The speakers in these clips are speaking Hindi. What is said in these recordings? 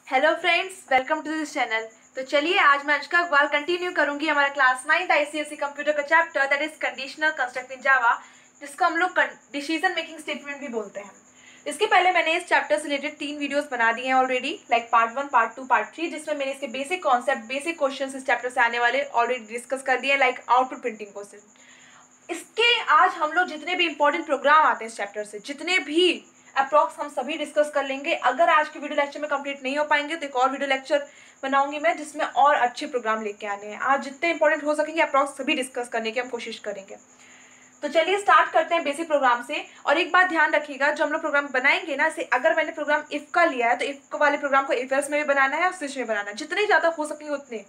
Hello friends, welcome to this channel. तो चलिए आज मैं अनुष्का अग्रवाल कंटिन्यू करूंगी हमारा क्लास 9th आईसीएसई कंप्यूटर का chapter that is conditional construct in Java, जिसको हम लोग डिसीजन मेकिंग स्टेटमेंट भी बोलते हैं। इसके पहले मैंने इस चैप्टर से रिलेटेड 3 वीडियोस बना दिए हैं already, like part 1, part 2, part 3, जिसमें मैंने इसके बेसिक कॉन्सेप्ट, बेसिक क्वेश्चंस इस चैप्टर से आने वाले ऑलरेडी डिस्कस कर दिए, लाइक आउटपुट प्रिंटिंग क्वेश्चन। इसके आज हम लोग जितने भी इंपॉर्टेंट प्रोग्राम आते हैं इस चैप्टर से, जितने भी अप्रॉक्स हम सभी डिस्कस कर लेंगे। अगर आज के वीडियो लेक्चर में कंप्लीट नहीं हो पाएंगे तो एक और वीडियो लेक्चर बनाऊंगी मैं, जिसमें और अच्छे प्रोग्राम लेके आने हैं। आज जितने इंपॉर्टेंट हो सकेंगे अप्रॉक्स सभी डिस्कस करने की हम कोशिश करेंगे। तो चलिए स्टार्ट करते हैं बेसिक प्रोग्राम से। और एक बात ध्यान रखिएगा, जो हम लोग प्रोग्राम बनाएंगे ना, से अगर मैंने प्रोग्राम इफ का लिया है तो इफ वाले प्रोग्राम को इफ एल्स में भी बनाना है और स्विच में बनाना है। जितने ज़्यादा हो सकेंगे उतने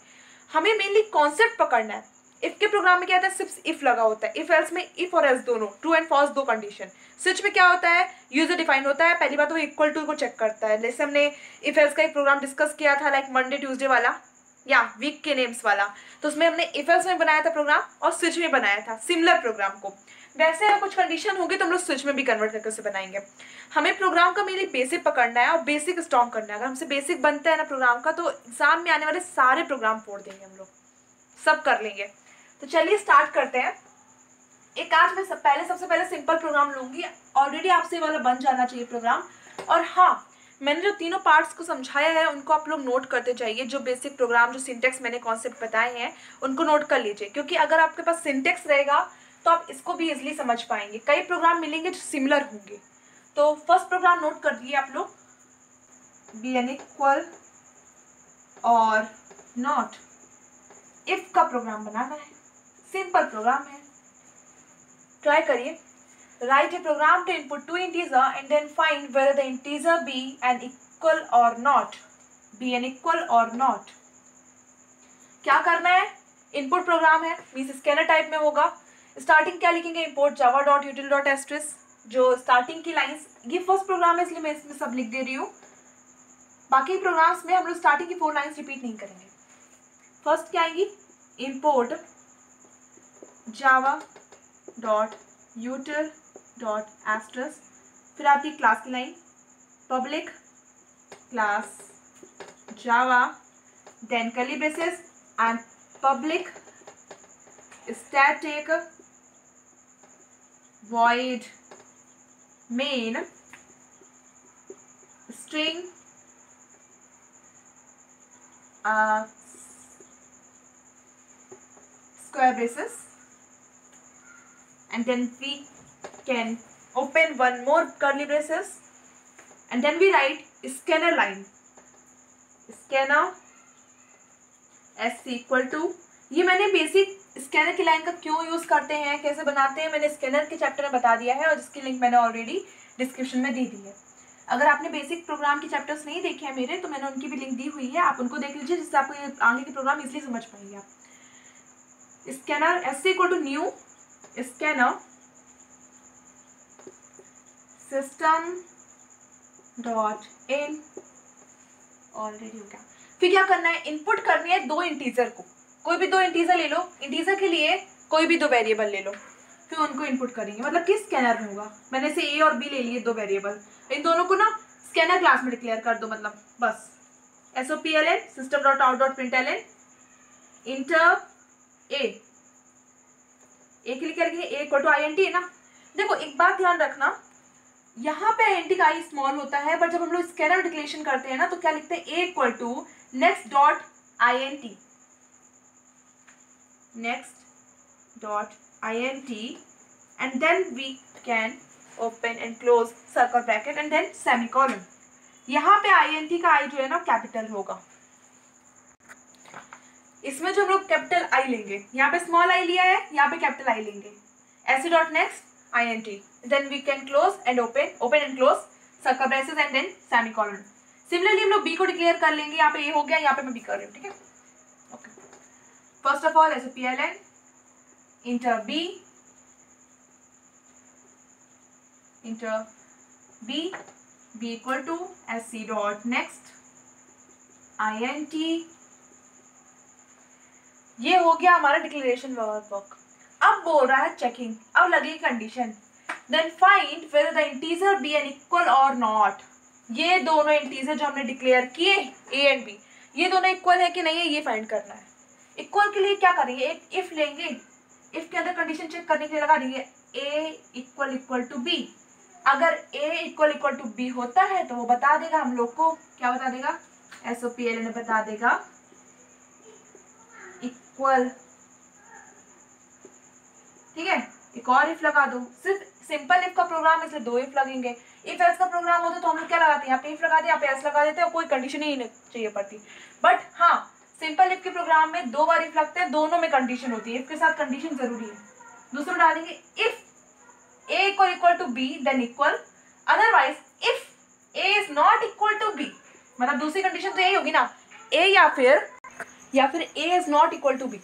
हमें मेनली कॉन्सेप्ट पकड़ना है। इफ के प्रोग्राम में क्या होता है, सिर्फ इफ लगा होता है। इफ एल्स में इफ और एल्स दोनों, ट्रू एंड फॉल्स दो कंडीशन। स्विच में क्या होता है, यूजर डिफाइन होता है। पहली बात वो इक्वल टू को चेक करता है। जैसे हमने इफ एल्स का एक प्रोग्राम डिस्कस किया था, लाइक मंडे ट्यूसडे वाला या वीक के नेम्स वाला, तो उसमें हमने इफ एल्स में बनाया था प्रोग्राम और स्विच में बनाया था सिमिलर प्रोग्राम को। वैसे अगर कुछ कंडीशन होगी तो हम लोग स्विच में भी कन्वर्ट करके उसे बनाएंगे। हमें प्रोग्राम का मेनली बेसिक पकड़ना है और बेसिक स्ट्रॉन्ग करना है। अगर हमसे बेसिक बनता है ना प्रोग्राम का, तो एग्जाम में आने वाले सारे प्रोग्राम फोड़ देंगे, हम लोग सब कर लेंगे। तो चलिए स्टार्ट करते हैं। एक आज मैं सबसे पहले सिंपल प्रोग्राम लूंगी। ऑलरेडी आपसे ये वाला बन जाना चाहिए प्रोग्राम। और हाँ, मैंने जो तीनों पार्ट्स को समझाया है उनको आप लोग नोट करते जाइए। जो बेसिक प्रोग्राम, जो सिंटेक्स मैंने कॉन्सेप्ट बताए हैं उनको नोट कर लीजिए, क्योंकि अगर आपके पास सिंटेक्स रहेगा तो आप इसको भी इजिली समझ पाएंगे। कई प्रोग्राम मिलेंगे जो सिमिलर होंगे। तो फर्स्ट प्रोग्राम नोट कर दिए आप लोग, बी एन इक्वल और नॉट। इफ का प्रोग्राम बनाना है, सिंपल प्रोग्राम है, ट्राई करिए। Write a program to input two integer and then find whether the integer B N equal और नॉट। बी एन इक्वल और नॉट क्या करना है, इनपुट प्रोग्राम है, मीन्स स्कैनर टाइप में होगा। स्टार्टिंग क्या लिखेंगे, import Java dot util dot asterisk. जो स्टार्टिंग की लाइन्स, ये फर्स्ट प्रोग्राम है इसलिए मैं इसमें सब लिख दे रही हूँ। बाकी प्रोग्राम्स में हम लोग स्टार्टिंग की 4 लाइन्स रिपीट नहीं करेंगे। फर्स्ट क्या आएंगी, import Java dot util dot asterisk. फिर आती क्लास की line, public class Java, then curly braces and public static void main string square braces, and then we can open one more curly braces and then we write scanner line, scanner s equal to। ये मैंने बेसिक स्कैनर की लाइन का क्यों यूज करते हैं, कैसे बनाते हैं, मैंने स्कैनर के चैप्टर में बता दिया है और जिसकी लिंक मैंने ऑलरेडी डिस्क्रिप्शन में दे दी है। अगर आपने बेसिक प्रोग्राम के चैप्टर्स नहीं देखे हैं मेरे, तो मैंने उनकी भी लिंक दी हुई है, आप उनको देख लीजिए, जिससे आपको ये आगे के प्रोग्राम इसलिए समझ पाएंगे आप। Scanner S equal to new scanner system dot in, already हो गया। फिर क्या करना है, इनपुट करनी है 2 इंटीजर को। कोई भी 2 इंटीजर ले लो, इंटीजर के लिए कोई भी 2 वेरिएबल ले लो, फिर उनको इनपुट करेंगे। मतलब किस स्कैनर में होगा, मैंने से ए और बी ले लिए 2 वेरिएबल, इन दोनों को ना स्कैनर क्लास में डिक्लेयर कर दो। मतलब बस SOPLN system dot out dot println enter A के लिए क्या लिखेंगे, ए इक्वल टू INT है ना। देखो एक बात ध्यान रखना, यहाँ पे INT का आई स्मॉल होता है, बट जब हम लोग स्कैनर डिक्लेरेशन करते हैं ना तो क्या लिखते हैं, A equal to next dot INT, next dot int, and then we can open and close circle bracket and then semicolon। यहाँ पे INT का आई जो है ना कैपिटल होगा। इसमें जो हम लोग कैपिटल आई लेंगे, यहाँ पे स्मॉल आई लिया है, यहाँ पे कैपिटल आई लेंगे। ऐसे dot next INT, then we can close and open and close circle braces and then semicolon। Similarly हम लोग B को डिक्लेयर कर लेंगे, यहाँ पे A हो गया, यहाँ पे मैं B कर रही हूँ, ठीक है। Okay, first of all SOPLN enter B equal to SC dot next INT। ये हो गया हमारा डिक्लेरेशन वर्क। अब बोल रहा है चेकिंग, अब लगेगी condition, then find whether the integer B N equal और नॉट। ये दोनों इंटीजर जो हमने डिक्लेयर किए a एंड b, ये दोनों इक्वल है कि नहीं है ये फाइंड करना है। इक्वल के लिए क्या करेंगे, एक इफ लेंगे, इफ के अंदर कंडीशन चेक करने के लिए लगा देंगे a equal equal to b। अगर a equal equal to b होता है तो वो बता देगा हम लोग को, क्या बता देगा, SOPLN बता देगा इक्वल। ठीक है, एक और इफ लगा दो, सिर्फ सिंपल इफ का प्रोग्राम इसलिए दो इफ लगेंगे। इफ एल्स का प्रोग्राम होता तो हम लोग क्या लगाते हैं, यहाँ पे इफ लगा दिया, यहाँ पे एल्स लगा देते हैं, कोई कंडीशन ही नहीं चाहिए पड़ती। बट हाँ, सिंपल इफ के प्रोग्राम में दो बार इफ लगते हैं, दोनों में कंडीशन होती है, इफ के साथ कंडीशन जरूरी है। दूसरा डालेंगे if a equal equal to b then equal, otherwise if a is not equal to b, मतलब दूसरी कंडीशन तो यही होगी ना, a या फिर a is not equal to b।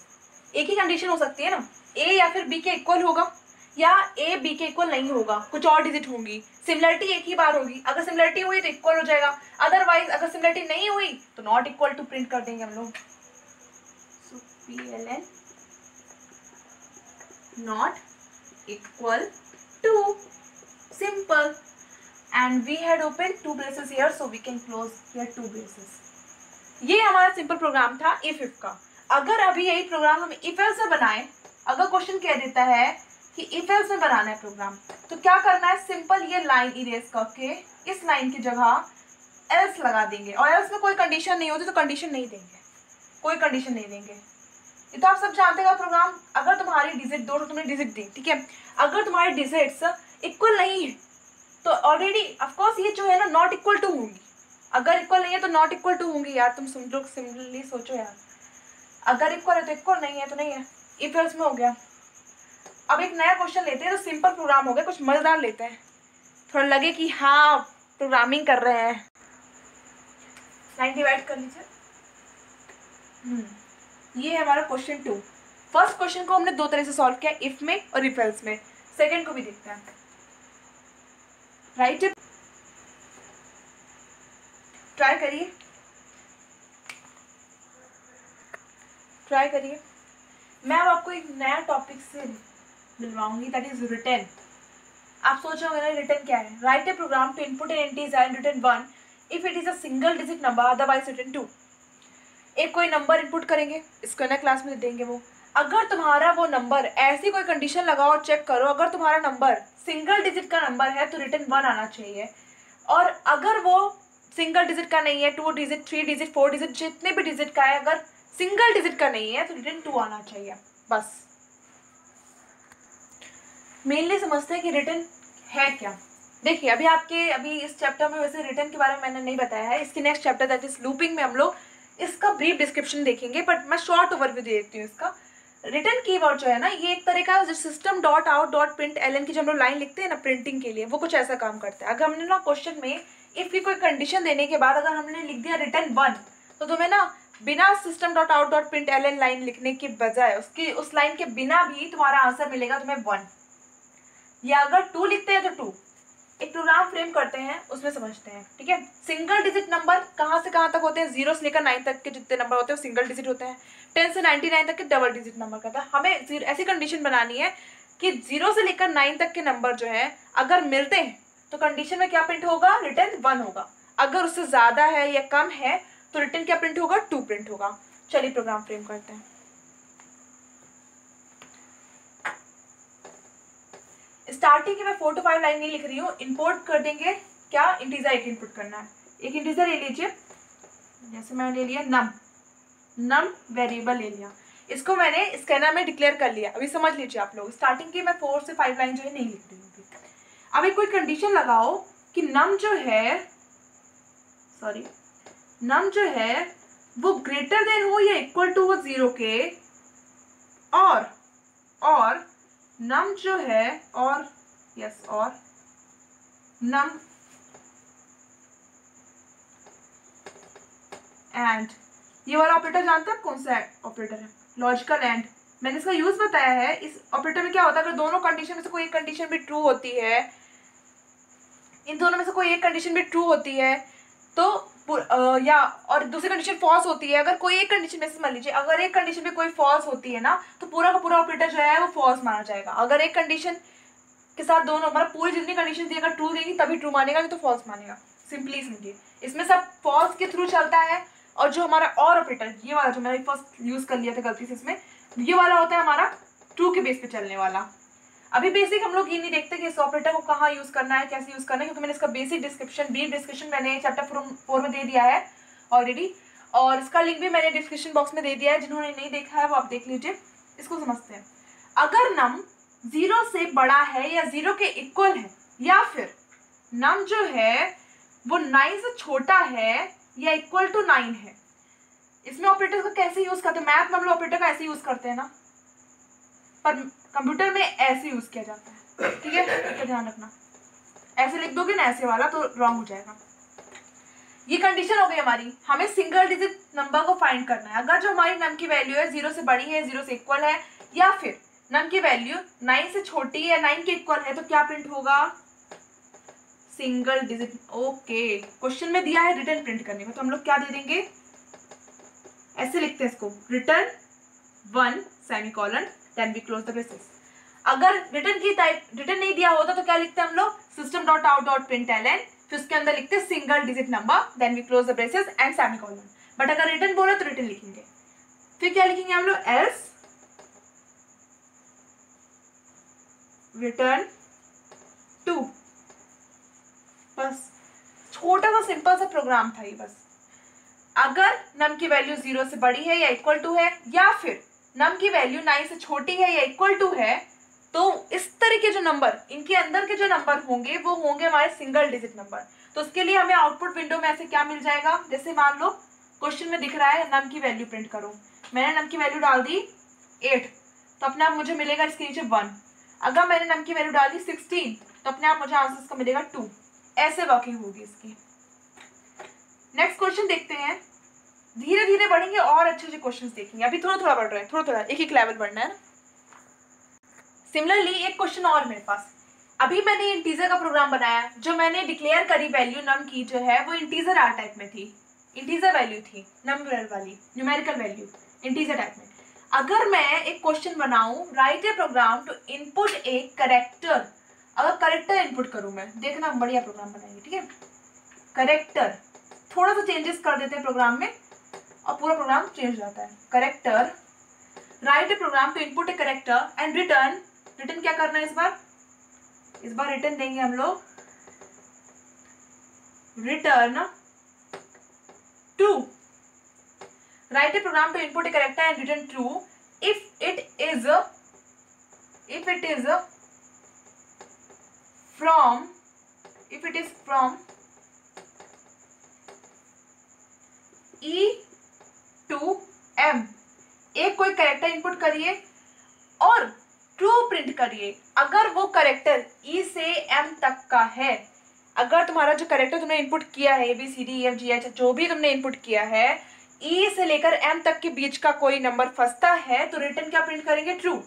एक ही कंडीशन हो सकती है ना, a या फिर b के इक्वल होगा या a b के इक्वल नहीं होगा, कुछ और डिजिट होंगी। सिमिलरिटी एक ही बार होगी, अगर सिमिलरिटी हुई तो इक्वल हो जाएगा, अदरवाइज अगर सिमिलरिटी नहीं हुई तो नॉट इक्वल टू प्रिंट कर देंगे हम लोग। So PLN not equal to, simple, and we had opened two braces here so we can close here two braces। ये हमारा सिंपल प्रोग्राम था इफ का। अगर अभी यही प्रोग्राम हम इफ एल्स में बनाए, अगर क्वेश्चन कह देता है कि इफ एल्स में बनाना है प्रोग्राम, तो क्या करना है, सिंपल ये लाइन इरेज करके इस लाइन की जगह एल्स लगा देंगे, और एल्स में कोई कंडीशन नहीं होती तो कंडीशन नहीं देंगे, कोई कंडीशन नहीं देंगे। ये तो आप सब जानते हैं प्रोग्राम, अगर तुम्हारी डिजिट दो तो तुमने डिजिट दी, ठीक है, अगर तुम्हारी डिजिट्स इक्वल नहीं है तो ऑलरेडी ऑफकोर्स ये जो है ना नॉट इक्वल टू होंगी, अगर इक्वल नहीं है तो नॉट इक्वल टू होंगी। यार तुम समझो, सिंपली सोचो यार, अगर इक्वल है तो इक्वल, नहीं है तो नहीं है, इफ एल्स में हो गया। अब एक नया क्वेश्चन लेते हैं, तो सिंपल प्रोग्राम हो गया, कुछ मजेदार लेते हैं, थोड़ा लगे कि हाँ प्रोग्रामिंग कर रहे हैं। लाइन डिवाइड कर लीजिए। ये है हमारा क्वेश्चन 2। फर्स्ट क्वेश्चन को हमने दो तरह से सॉल्व किया, इफ में और इफ एल्स में। सेकंड को भी देखते हैं, राइट, ट्राई करिए, ट्राई करिए। मैं अब आपको एक नया टॉपिक से मिलवाऊंगी, दैट इज रिटर्न। आप सोच रहे होंगे रिटर्न क्या है, write a program to input an integer and return 1 if it is a single digit number, otherwise return 2। एक कोई नंबर इनपुट करेंगे, इसको नया क्लास में देंगे वो, अगर तुम्हारा वो नंबर, ऐसी कोई कंडीशन लगाओ और चेक करो, अगर तुम्हारा नंबर सिंगल डिजिट का नंबर है तो रिटर्न 1 आना चाहिए, और अगर वो सिंगल डिजिट का नहीं है, 2 डिजिट 3 डिजिट 4 डिजिट जितने भी डिजिट का है, अगर सिंगल डिजिट का नहीं है तो रिटर्न 2 आना चाहिए। बस मेनली समझते हैं कि रिटर्न है क्या। देखिए अभी इस चैप्टर में वैसे रिटर्न के बारे में मैंने नहीं बताया है, इसके next chapter that is looping में हम लोग इसका ब्रीफ डिस्क्रिप्शन देखेंगे, बट मैं शॉर्ट ओवरव्यू दे देती हूँ इसका। रिटर्न कीवर्ड जो है ना, ये एक तरह का जो system dot out dot println की जो हम लोग लाइन लिखते हैं ना प्रिंटिंग के लिए, वो कुछ ऐसा काम करता है। अगर हमने ना क्वेश्चन में इफ की कोई कंडीशन देने के बाद अगर हमने लिख दिया रिटर्न 1, तो तुम्हें ना बिना system dot out dot println line लिखने के बजाय उसकी उस लाइन के बिना भी तुम्हारा आंसर मिलेगा तुम्हें 1, या अगर 2 लिखते हैं तो 2। एक प्रोग्राम फ्रेम करते हैं, उसमें समझते हैं, ठीक है। सिंगल डिजिट नंबर कहाँ से कहाँ तक होते हैं, 0 से लेकर 9 तक के जितने नंबर होते हैं वो सिंगल डिजिट होते हैं, 10 से 99 तक के डबल डिजिट नंबर का था। हमें ऐसी कंडीशन बनानी है कि 0 से लेकर 9 तक के नंबर जो है अगर मिलते हैं तो कंडीशन में क्या प्रिंट होगा, रिटर्न 1 होगा। अगर उससे ज़्यादा है या कम है तो रिटर्न क्या प्रिंट होगा, 2 प्रिंट होगा। चलिए प्रोग्राम फ्रेम करते हैं। स्टार्टिंग की मैं 4 to 5 लाइन नहीं लिख रही हूँ, इंपोर्ट कर देंगे क्या, इंटीजर एक इनपुट करना है। एक इंटीजर ले लीजिए, जैसे मैंने ले लिया नम वेरिएबल ले लिया, इसको मैंने स्कैनर में डिक्लेयर कर लिया। अभी समझ लीजिए आप लोग, स्टार्टिंग की मैं 4 से 5 लाइन जो है नहीं लिख रही हूँ। अभी कोई कंडीशन लगाओ कि नम जो है वो ग्रेटर देन हो या इक्वल टू हो 0 के, और नम जो है और नम एंड, ये वाला ऑपरेटर जानते हैं कौन सा ऑपरेटर है, लॉजिकल एंड। मैंने इसका यूज बताया है। इस ऑपरेटर में क्या होता है, अगर दोनों कंडीशन में से कोई एक कंडीशन भी ट्रू होती है, इन दोनों में से कोई एक कंडीशन भी ट्रू होती है तो या और दूसरी कंडीशन फॉल्स होती है, अगर कोई एक कंडीशन में से मान लीजिए अगर एक कंडीशन में कोई फॉल्स होती है ना तो पूरा का पूरा ऑपरेटर जो है वो फॉल्स माना जाएगा। अगर एक कंडीशन के साथ दोनों मतलब पूरी जितनी कंडीशन दी अगर ट्रू देगी तभी ट्रू मानेगा, नहीं तो फॉल्स मानेगा। सिंपली समझिए, इसमें सब फॉल्स के थ्रू चलता है, और जो हमारा और ऑपरेटर ये वाला जो मैंने फर्स्ट यूज कर लिया था गलती से, इसमें ये वाला होता है हमारा ट्रू के बेस पे चलने वाला। अभी बेसिक हम लोग ये नहीं देखते कि इस ऑपरेटर को कहाँ यूज करना है, कैसे यूज करना है, क्योंकि मैंने इसका बेसिक डिस्क्रिप्शन ब्रीफ डिस्क्रिप्शन मैंने चैप्टर 4 में दे दिया है ऑलरेडी, और इसका लिंक भी मैंने डिस्क्रिप्शन बॉक्स में दे दिया है। जिन्होंने नहीं देखा है वो आप देख लीजिए। इसको समझते हैं। अगर नम 0 से बड़ा है या 0 के इक्वल है, या फिर नम जो है वो 9 से छोटा है या इक्वल टू 9 है, इसमें ऑपरेटर का कैसे यूज करते हैं? मैथ में हम लोग ऑपरेटर का ऐसे यूज करते हैं ना, पर कंप्यूटर में ऐसे यूज किया जाता है, ठीक है, इसका ध्यान रखना। ऐसे लिख दोगे ना ऐसे वाला तो रॉन्ग हो जाएगा। ये कंडीशन हो गई हमारी, हमें सिंगल डिजिट नंबर को फाइंड करना है। अगर जो हमारी नम की वैल्यू है 0 से बड़ी है, 0 से इक्वल है, या फिर नम की वैल्यू 9 से छोटी है, 9 के इक्वल है, तो क्या प्रिंट होगा? Single digit. ओके, क्वेश्चन में दिया है रिटर्न प्रिंट करने को, तो हम लोग क्या दे देंगे? ऐसे लिखते हैं इसको, return 1 semicolon then we close the braces. अगर रिटर्न की टाइप रिटर्न नहीं दिया होता तो क्या लिखते हैं हम लोग? System dot out dot println, फिर उसके अंदर लिखते हैं single digit number then we close the braces and semicolon. But अगर रिटर्न बोला तो रिटर्न लिखेंगे। फिर क्या लिखेंगे हम लोग? Else return 2। बस छोटा सा सिंपल सा प्रोग्राम था ये। बस अगर नम की वैल्यू 0 से बड़ी है या इक्वल टू है, या फिर नम की वैल्यू 9 से छोटी है या इक्वल टू है, तो इस तरह के जो नंबर, इनके अंदर के जो नंबर होंगे वो होंगे हमारे सिंगल डिजिट नंबर। तो उसके लिए हमें आउटपुट विंडो में ऐसे क्या मिल जाएगा? जैसे मान लो क्वेश्चन में दिख रहा है नम की वैल्यू प्रिंट करो, मैंने नम की वैल्यू डाल दी 8, तो अपने आप मुझे मिलेगा इसके नीचे 1। अगर मैंने नम की वैल्यू डाल दी 16, तो अपने आप मुझे आंसर इसका मिलेगा 2। ऐसे वर्किंग होगी इसकी। नेक्स्ट क्वेश्चन देखते हैं। धीरे धीरे बढ़ेंगे और अच्छे अच्छे क्वेश्चंस देखेंगे। अभी थोड़ा थोड़ा बढ़ रहा है, थोड़ा थोड़ा एक एक लेवल बढ़ना है ना। सिमिलरली एक क्वेश्चन और मेरे पास, अभी मैंने इंटीजर का प्रोग्राम बनाया, जो मैंने डिक्लेयर करी वैल्यू नम की जो है वो इंटीजर आर टाइप में थी, इंटीजर वैल्यू थी, नंबर वाली न्यूमेरिकल वैल्यू इंटीजर टाइप में। अगर मैं एक क्वेश्चन बनाऊं, write a program to input a character, अगर करेक्टर इनपुट करूं मैं, देखना हम बढ़िया प्रोग्राम बनाएंगे, ठीक है। करेक्टर थोड़ा सा चेंजेस कर देते हैं प्रोग्राम में और पूरा प्रोग्राम चेंज हो जाता है। Character, write a program to input a character and return, return क्या करना है इस बार रिटर्न देंगे हम लोग, return 2। Write a program to input a character and return true if it is from E to M। एक कोई कैरेक्टर इनपुट करिए और ट्रू प्रिंट करिए अगर वो कैरेक्टर E से M तक का है। अगर तुम्हारा जो कैरेक्टर तुमने इनपुट किया है ABCDEFGH जो भी तुमने इनपुट किया है, E से लेकर M तक के बीच का कोई नंबर फंसता है तो रिटर्न क्या प्रिंट करेंगे? ट्रू।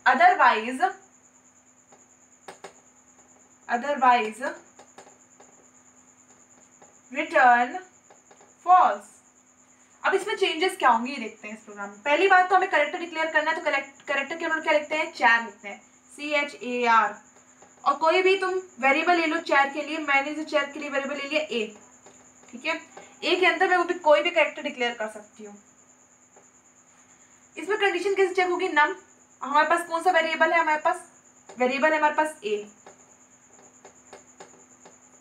Otherwise return false. अब इसमें चेंजेस क्या होंगे ये देखते हैं इस प्रोग्राम में। पहली बात तो हमें कैरेक्टर डिक्लेयर करना है, तो कैरेक्टर के अंदर क्या लिखते हैं? चैर लिखते हैं, CHAR। और कोई भी तुम वेरिएबल ले लो चैर के लिए, मैंने जो चैर के लिए वेरिएबल ले लिया A, ठीक है। A के अंदर मैं वो भी कोई भी कैरेक्टर डिक्लेयर कर सकती हूँ। इसमें कंडीशन कैसे चेक होगी? नम, हमारे पास कौन सा वेरिएबल है? हमारे पास वेरिएबल है हमारे पास A,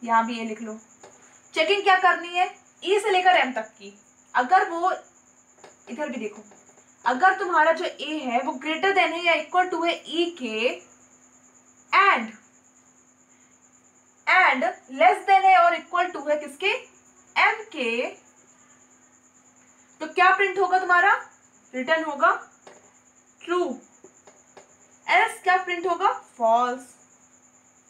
यहाँ भी A लिख लो। चेकिंग क्या करनी है? E से लेकर M तक की। अगर वो, इधर भी देखो, अगर तुम्हारा जो A है वो ग्रेटर देन है या इक्वल टू है E के, एंड लेस देन है और इक्वल टू है किसके? M के, तो क्या प्रिंट होगा तुम्हारा? रिटर्न होगा ट्रू। एल्स क्या प्रिंट होगा? फॉल्स।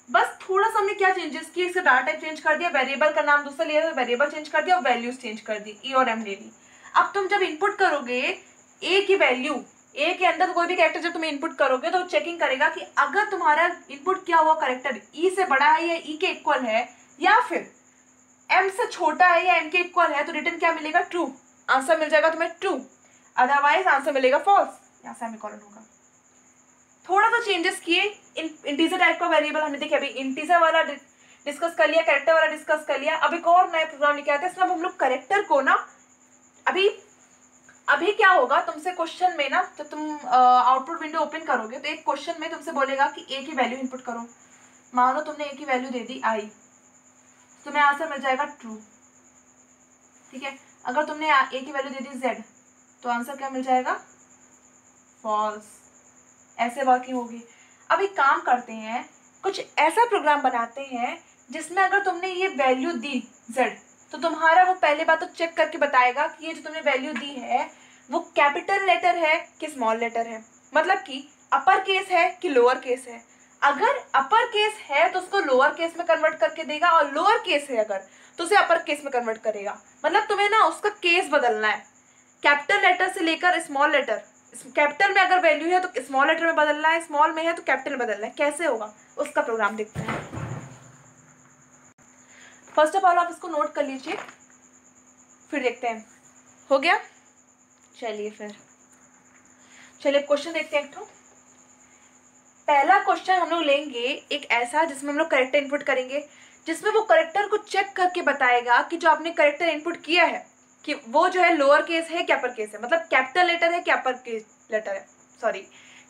बस थोड़ा सा हमने क्या चेंजेस किए, इसका डाटा टाइप चेंज कर दिया, वेरिएबल का नाम दूसरा लिया, वेरिएबल चेंज कर दिया और वैल्यूज चेंज कर दी, E और M ले ली। अब तुम जब इनपुट करोगे A की वैल्यू, A के अंदर कोई भी कैरेक्टर जब तुम इनपुट करोगे तो चेकिंग करेगा कि अगर तुम्हारा इनपुट किया हुआ कैरेक्टर E से बड़ा है या E के इक्वल है, या फिर M से छोटा है या M के इक्वल है, तो रिटर्न क्या मिलेगा? ट्रू। आंसर मिल जाएगा तुम्हें ट्रू, अदरवाइज आंसर मिलेगा फॉल्स। यहाँ सेमीकोलन होगा। थोड़ा सा चेंजेस किए, इंटीजर टाइप का वेरिएबल हमने देखा, अभी इंटीजर वाला डिस्कस कर लिया, कैरेक्टर वाला डिस्कस कर लिया। अब एक और नया प्रोग्राम लेके आते हैं, इसमें हम लोग कैरेक्टर को ना अभी क्या होगा तुमसे क्वेश्चन में ना, तो तुम आउटपुट विंडो ओपन करोगे तो एक क्वेश्चन में तुमसे बोलेगा कि ए की वैल्यू इनपुट करो। मान लो तुमने ए की वैल्यू दे दी आई, तुम्हें आंसर मिल जाएगा ट्रू, ठीक है। अगर तुमने ए की वैल्यू दे दी जेड तो आंसर क्या मिल जाएगा, फॉल्स। ऐसे वर्किंग होगी। अब एक काम करते हैं, कुछ ऐसा प्रोग्राम बनाते हैं जिसमें अगर तुमने ये वैल्यू दी जेड तो तुम्हारा वो पहले बात तो चेक करके बताएगा कि ये जो तुमने वैल्यू दी है वो कैपिटल लेटर है कि स्मॉल लेटर है, मतलब कि अपर केस है कि लोअर केस है। अगर अपर केस है तो उसको लोअर केस में कन्वर्ट करके देगा, और लोअर केस है अगर तो उसे अपर केस में कन्वर्ट करेगा। मतलब तुम्हें ना उसका केस बदलना है, कैपिटल लेटर से लेकर स्मॉल लेटर। कैपिटल में अगर वैल्यू है तो स्मॉल लेटर में बदलना है, स्मॉल में है तो कैपिटल में बदलना है। कैसे होगा उसका प्रोग्राम देखते हैं। फर्स्ट ऑफ ऑल आप इसको नोट कर लीजिए, फिर देखते हैं। हो गया, चलिए क्वेश्चन देखते हैं एक तो। पहला क्वेश्चन हम लोग लेंगे एक ऐसा जिसमें हम लोग करेक्टर इनपुट करेंगे, जिसमें वो करेक्टर को चेक करके बताएगा कि जो आपने करेक्टर इनपुट किया है कि वो जो है लोअर केस है कि अपर केस है, मतलब कैपिटल लेटर है कि अपर केस लेटर है, सॉरी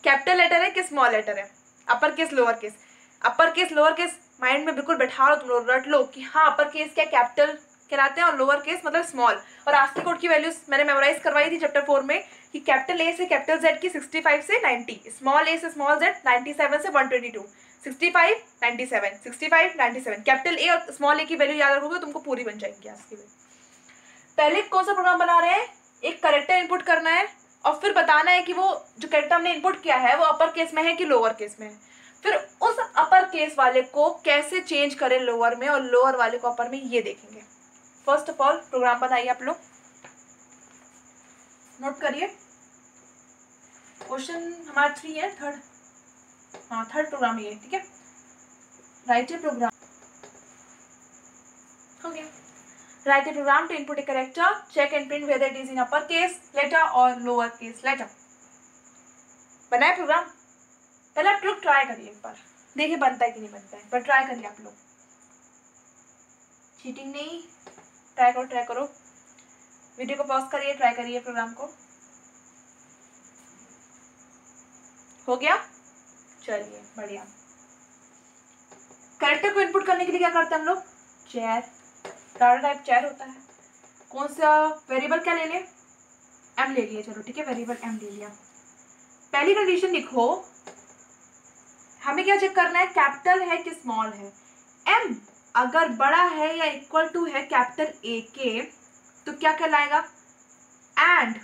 कैपिटल लेटर है कि स्मॉल लेटर है, अपर केस लोअर केस। अपर केस लोअर केस माइंड में बिल्कुल बैठा लो, तुम लोग रट लो कि हाँ अपर केस क्या कैपिटल कहलाते हैं और लोअर केस मतलब स्मॉल। और आस्की कोड की वैल्यूज मैंने मेमोराइज करवाई थी चैप्टर 4 में कि कैपिटल ए से कैपिटल जेड की 65 से 90, स्मॉल ए से स्मॉल जेड 97 से 122, 65 97 65 97। कैपिटल ए और स्मॉल ए की वैल्यू याद रखोगे तुमको पूरी बन जाएगी आस्की में। पहले कौन सा प्रोग्राम बना रहे हैं, एक करेक्टर इनपुट करना है और फिर बताना है कि वो जो करेक्टर हमने इनपुट किया है वो अपर केस में है कि लोअर केस में है। फिर उस अपर केस वाले को कैसे चेंज करें लोअर में और लोअर वाले को अपर में, ये देखेंगे। फर्स्ट ऑफ ऑल प्रोग्राम बनाइए आप लोग, नोट करिए। क्वेश्चन हमारा 3 है, थर्ड प्रोग्राम ये, ठीक है। राइट ए प्रोग्राम, हो गया। Write a program to input a character, check and print whether it is in upper case letter or lower case letter. बनाए प्रोग्राम, पहले आप लोग ट्राई करिए एक बार, देखिए बनता है कि नहीं बनता है, पर ट्राई करिए आप लोग, चीटिंग नहीं, ट्राई करो। वीडियो को पॉज करिए, ट्राई करिए प्रोग्राम को। हो गया, चलिए बढ़िया। कैरेक्टर को इनपुट करने के लिए क्या करते हैं हम लोग, चेयर, डाटा टाइप चेयर होता है। कौन सा वेरिएबल क्या ले लें, एम ले लिया, चलो ठीक है, वेरिएबल एम ले लिया। पहली कंडीशन लिखो, हमें क्या चेक करना है, कैपिटल है कि स्मॉल है। एम अगर बड़ा है या इक्वल टू है कैपिटल ए के तो क्या कहलाएगा, एंड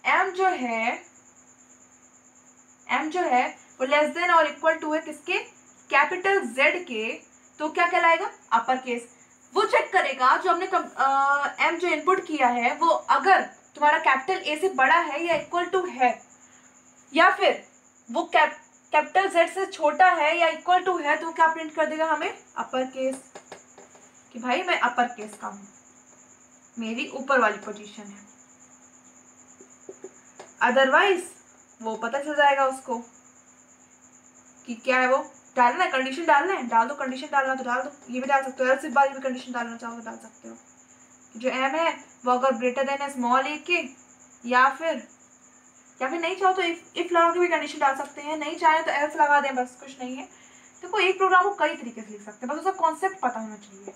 एम जो है वो लेस देन और इक्वल टू है किसके, कैपिटल जेड के, तो क्या कहलाएगा, अपर केस। वो चेक करेगा जो हमने एम जो इनपुट किया है वो अगर तुम्हारा कैपिटल ए से बड़ा है या इक्वल टू है, या फिर वो कैपिटल जेड से छोटा है या इक्वल टू है, तो क्या प्रिंट कर देगा हमें, अपर केस, कि भाई मैं अपर केस का हूं, मेरी ऊपर वाली पोजीशन है। अदरवाइज वो पता चल जाएगा उसको कि क्या है, वो डालना है, कंडीशन डालना है, डाल दो, कंडीशन डालना तो डाल दो, ये भी डाल सकते हो, सिर्फ बार भी कंडीशन डालना चाहो तो डाल सकते हो। जो एम है वो अगर ग्रेटर देन है स्मॉल ए के, या फिर नहीं चाहो तो इफ लगा के भी कंडीशन डाल सकते हैं, नहीं चाहे तो एल्स लगा दें, बस कुछ नहीं है। देखो एक प्रोग्राम को कई तरीके से लिख सकते हैं, बस उसका कॉन्सेप्ट पता होना चाहिए।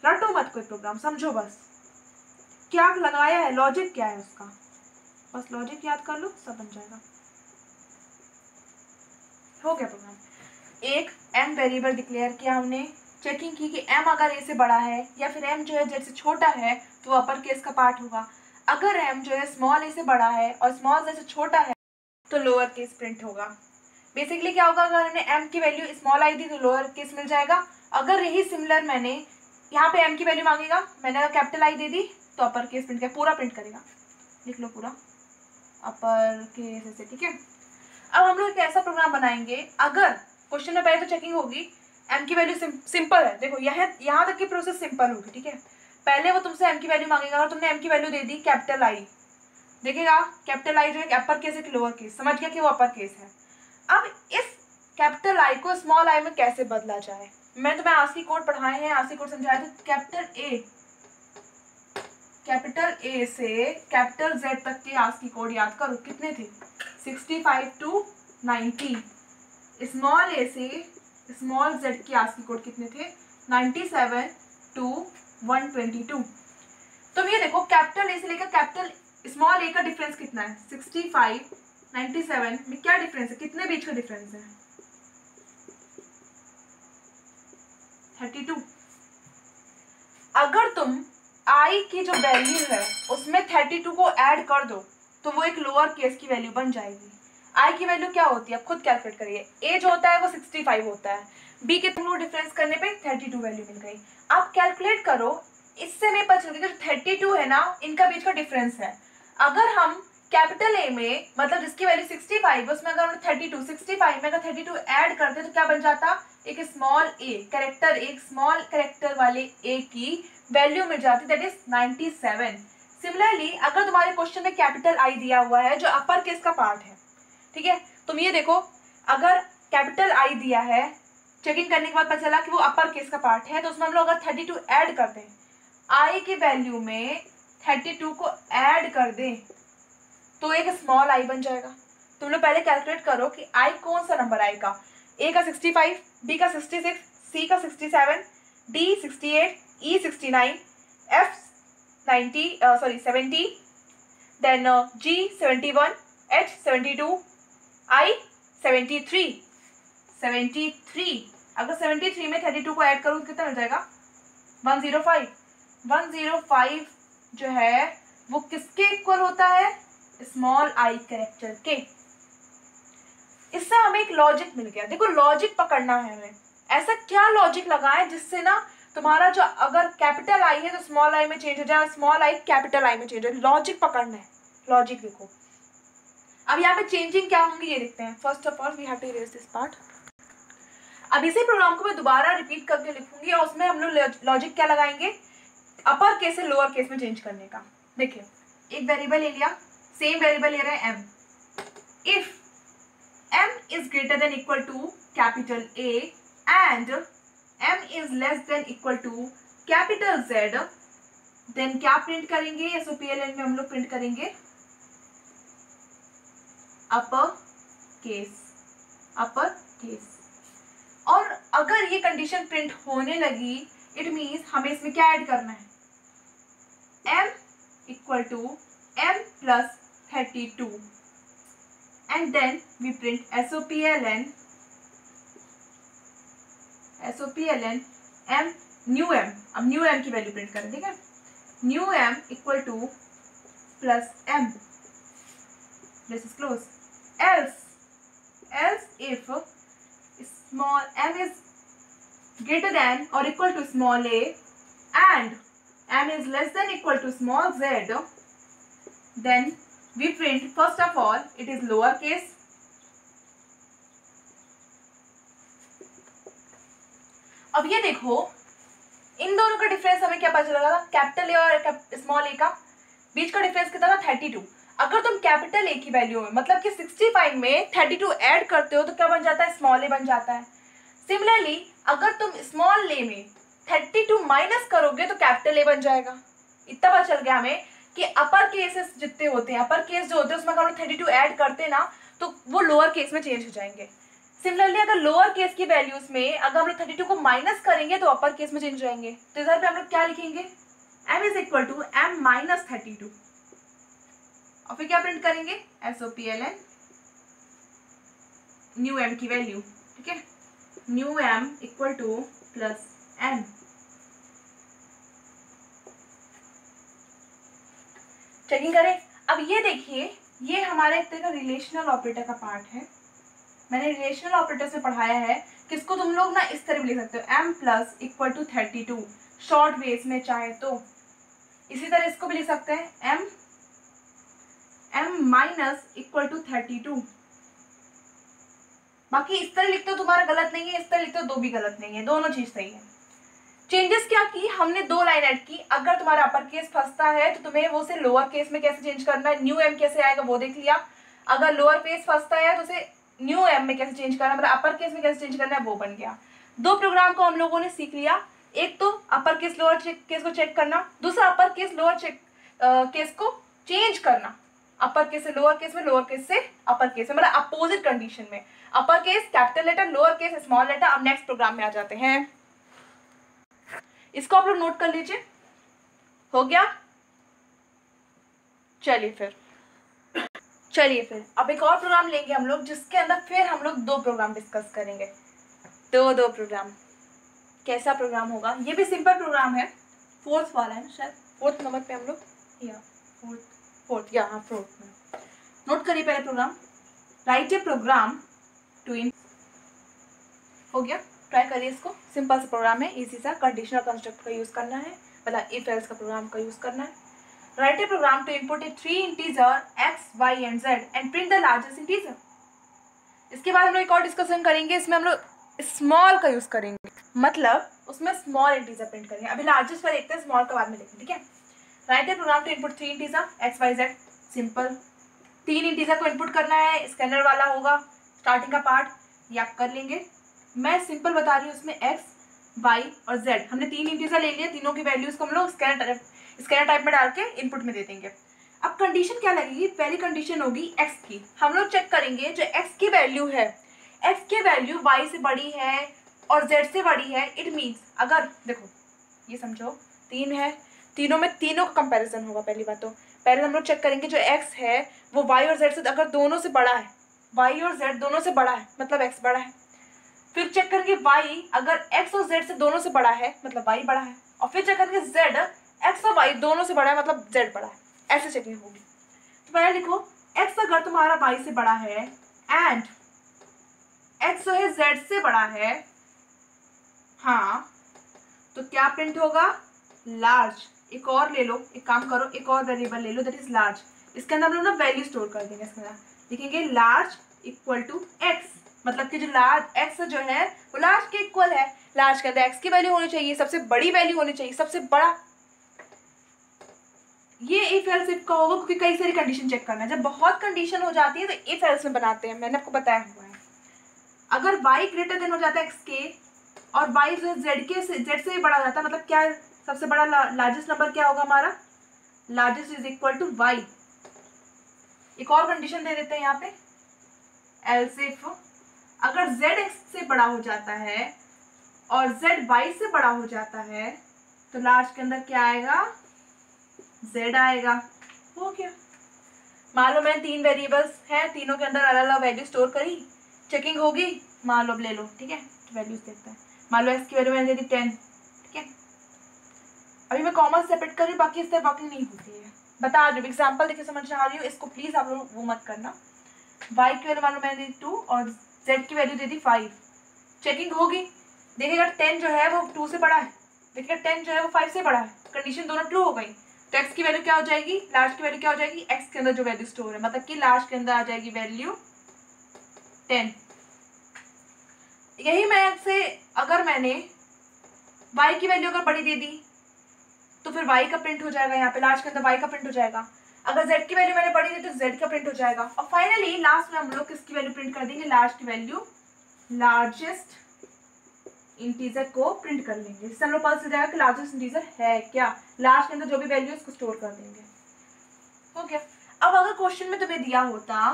रटो मत कोई प्रोग्राम, समझो बस क्या लगाया है, लॉजिक क्या है उसका, बस लॉजिक याद कर लो, सब बन जाएगा। हो गया प्रोग्राम। एक एम वेरिएबल डिक्लेयर किया हमने, चेकिंग की कि एम अगर ए से बड़ा है या फिर एम जो है जेड से छोटा है तो अपर केस का पार्ट होगा। अगर एम जो है स्मॉल ए से बड़ा है और स्मॉल जेड से छोटा है तो लोअर केस प्रिंट होगा। बेसिकली क्या होगा, अगर हमने एम की वैल्यू स्मॉल आई दी तो लोअर केस मिल जाएगा। अगर यही सिमिलर मैंने यहाँ पे एम की वैल्यू मांगेगा, मैंने अगर कैपिटल आई दे दी तो अपर केस प्रिंट कर, पूरा प्रिंट करेगा, लिख लो पूरा अपर केस ऐसे, ठीक है। अब हम लोग एक ऐसा प्रोग्राम बनाएंगे, अगर क्वेश्चन में पहले तो चेकिंग होगी, एम की वैल्यू सिंपल है, देखो यहाँ तक की प्रोसेस सिंपल होगी, ठीक है। पहले वो तुमसे एम की वैल्यू मांगेगा, अगर तुमने एम की value they the capital I, देखेगा कैपिटल आई जो है अपर केस है कि लोअर केस, समझ गया कि वो अपर केस है। अब इस कैपिटल आई को स्मॉल आई में कैसे बदला जाए, मैं तुम्हें आस्की कोड पढ़ाए हैं, आस्की कोड समझाया था। कैपिटल ए से कैपिटल जेड तक के आस्की कोड याद करो कितने थे, 65 to 90। स्मॉल ए से स्मॉल जेड के आस्की कोड कितने थे, 97 to 122। तुम ये देखो कैपिटल ए से लेकर कैपिटल स्मॉल ए का डिफरेंस कितना है, 65 97 में क्या डिफरेंस है, कितने बीच का डिफरेंस है, 32। अगर तुम आई की जो वैल्यू है उसमें 32 को ऐड कर दो तो वो एक लोअर केस की वैल्यू बन जाएगी। आई की वैल्यू क्या होती है, आप खुद कैलकुलेट करिए। ए जो होता है वो 65 होता है, बी के तुम डिफरेंस करने पे 32 वैल्यू मिल गई। आप कैलकुलेट करो, इससे नहीं पता चल गया जो 32 है ना, इनका बीच का डिफरेंस है। अगर हम कैपिटल ए में मतलब जिसकी वैल्यू 65 उसमें अगर हम 32 65 में अगर 32 ऐड करते तो क्या बन जाता, एक स्मॉल ए कैरेक्टर, एक स्मॉल कैरेक्टर वाले ए की वैल्यू मिल जाती, दैट इज 97। सिमिलरली अगर तुम्हारे क्वेश्चन में कैपिटल आई दिया हुआ है जो अपर केस का पार्ट है, ठीक है, तुम ये देखो अगर कैपिटल आई दिया है, चेकिंग करने के बाद पता चला कि वो अपर केस का पार्ट है, तो उसमें हम लोग अगर 32 ऐड करते हैं, आई की वैल्यू में 32 को ऐड कर दें तो एक स्मॉल आई बन जाएगा। तुम लोग पहले कैलकुलेट करो कि आई कौन सा नंबर आएगा, ए का 65, बी का 66, सी का 67, डी 68, ई 69, एफ 70, देन जी 71, एच 72, आई 73। अगर 73 में 32 को ऐड करूँ कितना मिल जाएगा, 105। 105 जो है वो किसके इक्वल होता है, स्मॉल आई कैरेक्टर के। इससे हमें एक लॉजिक मिल गया। देखो लॉजिक पकड़ना है हमें, ऐसा क्या लॉजिक लगाएं जिससे ना तुम्हारा जो अगर कैपिटल आई है तो स्मॉल आई में चेंज हो जाए, स्मॉल आई कैपिटल आई में चेंज हो जाए। लॉजिक पकड़ना है, लॉजिक देखो। अब यहाँ पे चेंजिंग क्या होंगी ये देखते हैं। First of all we have to erase this part. अब इसी प्रोग्राम को मैं दोबारा रिपीट करके लिखूंगी और उसमें हम लोग लॉजिक क्या लगाएंगे, अपर केस से लोअर केस में चेंज करने का। देखिए एक वेरिएबल ले लिया, सेम वेरिएबल ले रहे हैं m। If m is greater than equal to capital A and m is less than equal to capital Z, then क्या प्रिंट करेंगे, SOPLN में हम लोग प्रिंट करेंगे अपर केस। और अगर ये कंडीशन प्रिंट होने लगी इट मीन्स हमें इसमें क्या ऐड करना है, m equal to m plus 32 and then we print SOPLN m new m। अब new m की वैल्यू प्रिंट करें, ठीक है, new m equal to plus m, this is close, else if small m is greater than or equal to small a and m is less than equal to small z, then we print first of all it is lower case, अब ये देखो इन दोनों का डिफरेंस हमें क्या पता चला था, कैपिटल ए और स्मॉल ए का बीच का डिफरेंस कितना था, 32। अगर तुम कैपिटल ए की वैल्यू में मतलब कि 65 में 32 ऐड करते हो तो क्या बन जाता है, स्मॉल ए बन जाता है। सिमिलरली अगर तुम स्मॉल ए में 32 माइनस करोगे तो कैपिटल ए बन जाएगा। इतना पता चल गया हमें कि अपर केसेस जितने होते हैं, अपर केस जो होते हैं उसमें अगर हम 32 ऐड करते हैं ना तो वो लोअर केस में चेंज हो जाएंगे। सिमिलरली अगर लोअर केस की वैल्यूज में अगर हम लोग 32 को माइनस करेंगे तो अपर केस में चेंज हो जाएंगे। तो इधर पे हम लोग क्या लिखेंगे, m is equal to m minus 32 और फिर क्या प्रिंट करेंगे, SOPLN न्यू m की वैल्यू, ठीक है, new m equal to plus m। Checking करें। अब ये देखिए ये हमारे एक तरह का रिलेशनल ऑपरेटर का पार्ट है। मैंने रिलेशनल ऑपरेटर से पढ़ाया है कि इसको तुम लोग ना इस तरह भी लिख सकते हो, m plus equal to 32 short base में चाहे तो। इसी तरह इसको भी लिख सकते हैं m माइनस इक्वल टू 32। बाकी इस तरह लिखते हो तुम्हारा गलत नहीं है, इस तरह लिखते हो दो भी गलत नहीं है, दोनों चीज सही है। चेंजेस क्या की हमने, दो लाइन ऐड की। अगर तुम्हारा अपर केस फंसता है तो तुम्हें वो से लोअर केस में कैसे चेंज करना है, न्यू m कैसे आएगा वो देख लिया। अगर लोअर केस फंसता है तो उसे न्यू एम में कैसे चेंज करना है, मतलब अपर केस में कैसे चेंज करना है, वो बन गया। दो प्रोग्राम को हम लोगों ने सीख लिया, एक तो अपर केस लोअर केस को चेक करना, दूसरा अपर केस लोअर केस को चेंज करना, अपर केस से लोअर केस में, लोअर केस से अपर केस में, मतलब अपोजिट कंडीशन में, upper case capital letter, lower case small letter. अब नेक्स्ट प्रोग्राम में आ जाते हैं, इसको आप लोग नोट कर लीजिए, हो गया। चलिए फिर अब एक और प्रोग्राम लेंगे हम लोग, जिसके अंदर फिर हम लोग दो प्रोग्राम डिस्कस करेंगे, दो प्रोग्राम। कैसा प्रोग्राम होगा, ये भी सिंपल प्रोग्राम है, फोर्थ वाला है ना शायद, फोर्थ नंबर पे हम लोग, या फोर्थ में। नोट करिए पहले program, write a program to in, हो गया, ट्राई करिए इसको, सिंपल सा प्रोग्राम है, इजी सा, कंडीशनल कंस्ट्रक्ट का यूज करना है, मतलब इफ एल्स का प्रोग्राम का यूज करना है। Write a program to input a 3 integer x, y and z and print the largest integer. इसके बाद हम लोग एक और डिस्कशन करेंगे, इसमें हम लोग स्मॉल का यूज करेंगे, मतलब उसमें स्मॉल इंटीजर प्रिंट करेंगे। अभी लार्जेस्ट का देखते हैं, स्मॉल का बाद में देखेंगे, ठीक है। Write a program to input 3 integer x, y, z, simple, 3 integer को इनपुट करना है, स्कैनर वाला होगा, स्टार्टिंग का पार्ट ये आप कर लेंगे। मैं सिंपल बता रही हूँ, इसमें x, y और z हमने 3 इंटीजर ले लिए, तीनों की वैल्यूज को हम लोग स्कैनर टाइप में डाल के इनपुट में दे देंगे। अब कंडीशन क्या लगेगी, पहली कंडीशन होगी x की, हम लोग चेक करेंगे जो x की वैल्यू है, x की वैल्यू y से बड़ी है और z से बड़ी है, इट मीन्स, अगर देखो ये समझो 3 है, तीनों में तीनों का कंपैरिजन होगा। पहली बात तो पहले हम लोग चेक करेंगे जो x है वो y और z से अगर दोनों से बड़ा है, y और z दोनों से बड़ा है मतलब x बड़ा है। फिर चेक करेंगे y अगर x और z से दोनों से बड़ा है मतलब y बड़ा है, और फिर चेक करेंगे z x और y दोनों से बड़ा है मतलब z बड़ा है, ऐसे चेकिंग होगी। तो पहले लिखो x अगर तुम्हारा y से बड़ा है एंड x जो है z से बड़ा है, हाँ, तो क्या प्रिंट होगा, लार्ज। एक और ले लो, एक काम करो, एक और वेरिएबल ले लो दैट इज लार्ज, इसके अंदर हम लोग ना वैल्यू स्टोर कर देंगे, इसके अंदर लिखेंगे लार्ज इक्वल टू x, मतलब कि जो लार्ज x जो है वो लार्ज के इक्वल है, लार्ज के अंदर x की वैल्यू होनी चाहिए, सबसे बड़ी वैल्यू होनी चाहिए, सबसे बड़ा। ये इफ एल्स इफ का होगा क्योंकि कई सारी कंडीशन चेक करना है, जब बहुत कंडीशन हो जाती है तो इफ एल्स में बनाते हैं, मैंने आपको बताया हुआ है। अगर y ग्रेटर देन हो जाता है x के और y जो z से भी बड़ा हो जाता है, मतलब क्या है, सबसे बड़ा लार्जेस्ट नंबर क्या होगा हमारा, largest is equal to y। एक और कंडीशन दे देते हैं यहाँ पे, एल्स इफ अगर z x से बड़ा हो जाता है और z y से बड़ा हो जाता है तो लार्ज के अंदर क्या आएगा, z आएगा, हो गया। मान लो मैंने 3 वेरिएबल्स हैं, तीनों के अंदर अलग अलग वैल्यू स्टोर करी, चेकिंग होगी, मान लो अब ले लो, ठीक है, वैल्यूज देखते हैं। मान लो x की वैल्यू मैंने दे दी 10, ठीक है। अभी मैं कॉमन सेपरेट कर रही हूँ, बाकी इस तरह वर्किंग नहीं होती है, बता रही हूँ, एग्जाम्पल देखिए समझ आ रही हो, इसको प्लीज आप लोग वो मत करना। y की वैल्यू मान लो मैंने दी 2 और z की वैल्यू दे दी 5, चेकिंग होगी, देखिएगा 10 जो है वो 2 से बड़ा है, देखिएगा 10 जो है वो 5 से बड़ा है, कंडीशन दोनों ट्रू हो गई, तो x की वैल्यू क्या हो जाएगी, लार्ज की वैल्यू क्या हो जाएगी, x के अंदर जो वैल्यू स्टोर है, मतलब कि लार्ज के अंदर आ जाएगी वैल्यू 10। यही मैं से अगर मैंने y की वैल्यू अगर बड़ी दे दी तो फिर y का प्रिंट हो जाएगा, यहाँ पे लार्ज के अंदर y का प्रिंट हो जाएगा। अगर z की वैल्यू मैंने बड़ी दी तो z का प्रिंट हो जाएगा, और फाइनली लास्ट में हम लोग किसकी वैल्यू प्रिंट कर देंगे, लार्ज की वैल्यू, लार्जेस्ट इंटीजर को प्रिंट कर लेंगे, इससे हम लोग पता चल जाएगा कि लार्जेस्ट इंटीजर है क्या, लार्ज के अंदर जो भी वैल्यू है उसको स्टोर कर देंगे, हो गया। अब अगर क्वेश्चन में तुम्हें दिया होता